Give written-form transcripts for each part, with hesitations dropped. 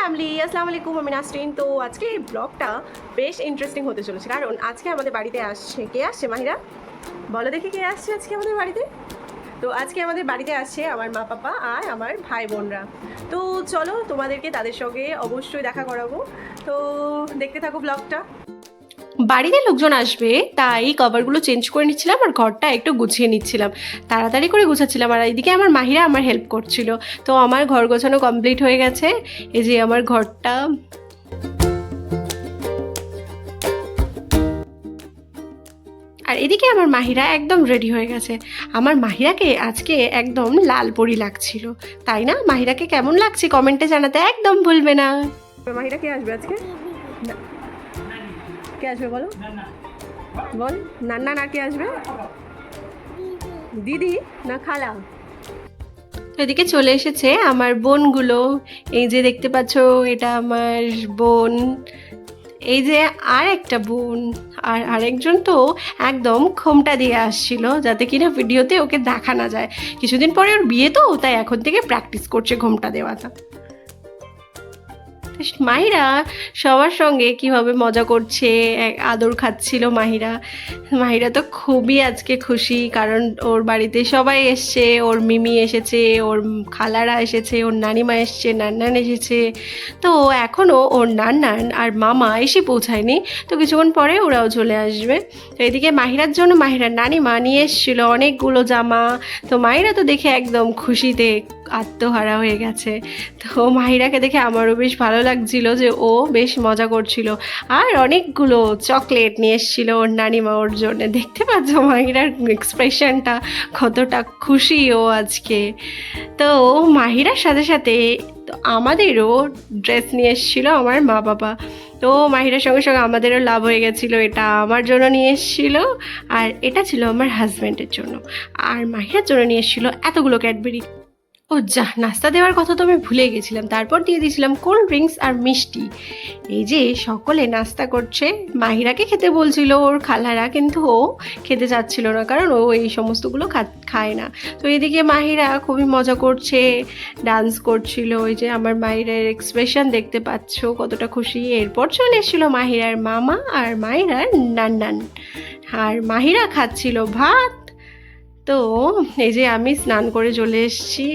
Family, আসসালামু আলাইকুম, আমি নাসরিন। তো আজকে এই ব্লগটা বেশ ইন্টারেস্টিং হতে চলেছে, কারণ আজকে আমাদের বাড়িতে আসছে কে আসছে মাহিরা, বলো দেখি কে আসছে আজকে আমাদের বাড়িতে। তো আজকে আমাদের বাড়িতে আসছে আমার মা পাপা আর আমার ভাই বোনরা। তো চলো তোমাদেরকে তাদের সঙ্গে অবশ্যই দেখা করাবো। তো দেখতে থাকো ব্লগটা। বাড়িতে লোকজন আসবে তাই কভারগুলো চেঞ্জ করে নিচ্ছিলাম আর ঘরটা একটু গুছিয়ে নিচ্ছিলাম, তাড়াতাড়ি করে গুছাচ্ছিলাম। আর এইদিকে আমার মাহিরা আমার হেল্প করছিল। তো আমার ঘর গোছানো কমপ্লিট হয়ে গেছে। এই যে আমার ঘরটা। আর এদিকে আমার মাহিরা একদম রেডি হয়ে গেছে। আমার মাহিরাকে আজকে একদম লাল পরি লাগছিল, তাই না? মাহিরাকে কেমন লাগছে কমেন্টে জানাতে একদম ভুলবে না। মাহিরা কে আসবে আজকে? কে আসবে বলো, বল। নান্না না কে আসবে? দিদি না খালা? এদিকে চলে এসেছে আমার বোনগুলো। এই যে দেখতে পাচ্ছ, এটা আমার বোন। এই যে আর একটা বোন, আর আরেকজন তো একদম খোমটা দিয়ে আসছিল যাতে কিনা ভিডিওতে ওকে দেখা না যায়। কিছুদিন পরে ওর বিয়ে, তো তাই এখন থেকে প্র্যাকটিস করছে ঘোমটা দেওয়াটা। মাহিরা সবার সঙ্গে কিভাবে মজা করছে, আদর খাচ্ছিল মাহিরা। মাহিরা তো খুবই আজকে খুশি, কারণ ওর বাড়িতে সবাই এসছে। ওর মিমি এসেছে, ওর খালারা এসেছে, ওর নানিমা এসছে, নান্নান এসেছে। তো এখনও ওর নান্নান আর মামা এসে পৌঁছায়নি, তো কিছুক্ষণ পরে ওরাও চলে আসবে। তো এদিকে মাহিরার জন্য মাহিরার নানিমা নিয়ে এসেছিলো অনেকগুলো জামা। তো মাহিরা তো দেখে একদম খুশিতে আত্মহারা হয়ে গেছে। তো মাহিরাকে দেখে আমারও বেশ ভালো লাগছিল যে ও বেশ মজা করছিল। আর অনেকগুলো চকলেট নিয়ে এসেছিল ওর নানিমা ওর জন্য। দেখতে পাচ্ছ মাহিরার এক্সপ্রেশনটা, কতটা খুশি ও আজকে। তো মাহিরার সাথে সাথে তো আমাদেরও ড্রেস নিয়ে এসেছিলো আমার মা বাবা। তো মাহিরার সঙ্গে সঙ্গে আমাদেরও লাভ হয়ে গেছিলো। এটা আমার জন্য নিয়ে এসেছিলো, আর এটা ছিল আমার হাজব্যান্ডের জন্য। আর মাহিরার জন্য নিয়ে এসেছিলো এতগুলো ক্যাডবেরি। ও যা, নাস্তা দেওয়ার কথা তো আমি ভুলে গেছিলাম। তারপর দিয়ে দিয়েছিলাম কোল্ড ড্রিঙ্কস আর মিষ্টি। এই যে সকলে নাস্তা করছে। মাহিরাকে খেতে বলছিল ওর খালারা, কিন্তু ও খেতে চাচ্ছিল না, কারণ ও এই সমস্তগুলো খায় না। তো এদিকে মাহিরা খুবই মজা করছে, ডান্স করছিল। ওই যে আমার মাহিরার এক্সপ্রেশন দেখতে পাচ্ছ কতটা খুশি। এরপর চলে এসেছিলো মাহিরার মামা আর মাহিরার নান্নান, আর মাহিরা খাচ্ছিল ভাত। তো এই যে আমি স্নান করে চলে এসেছি।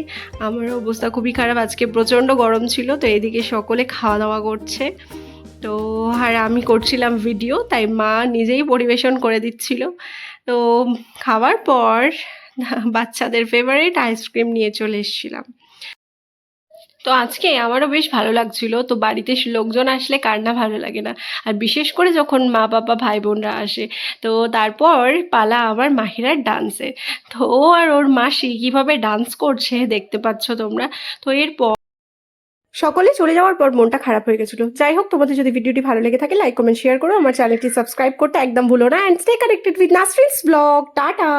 আমার অবস্থা খুবই খারাপ, আজকে প্রচণ্ড গরম ছিল। তো এদিকে সকলে খাওয়া দাওয়া করছে। তো আর আমি করছিলাম ভিডিও, তাই মা নিজেই পরিবেশন করে দিচ্ছিল। তো খাওয়ার পর বাচ্চাদের ফেভারিট আইসক্রিম নিয়ে চলে এসেছিলাম। তো আজকে আমারও বেশ ভালো লাগছিল। তো বাড়িতে লোকজন আসলে কার না ভালো লাগে না, আর বিশেষ করে যখন মা বাবা ভাই বোনরা আসে। তো তারপর পালা আমার মাহিরার ডান্সে। তো ও আর ওর মাসি কীভাবে ডান্স করছে দেখতে পাচ্ছ তোমরা। তো এরপর সকলে চলে যাওয়ার পর মনটা খারাপ হয়ে গেছিলো। যাই হোক, তোমাদের যদি ভিডিওটি ভালো লেগে থাকে লাইক কমেন্ট শেয়ার করো, আমার চ্যানেলটি সাবস্ক্রাইব করতে একদম ভুলো না। And stay connected with Nasrin's blog. Tata.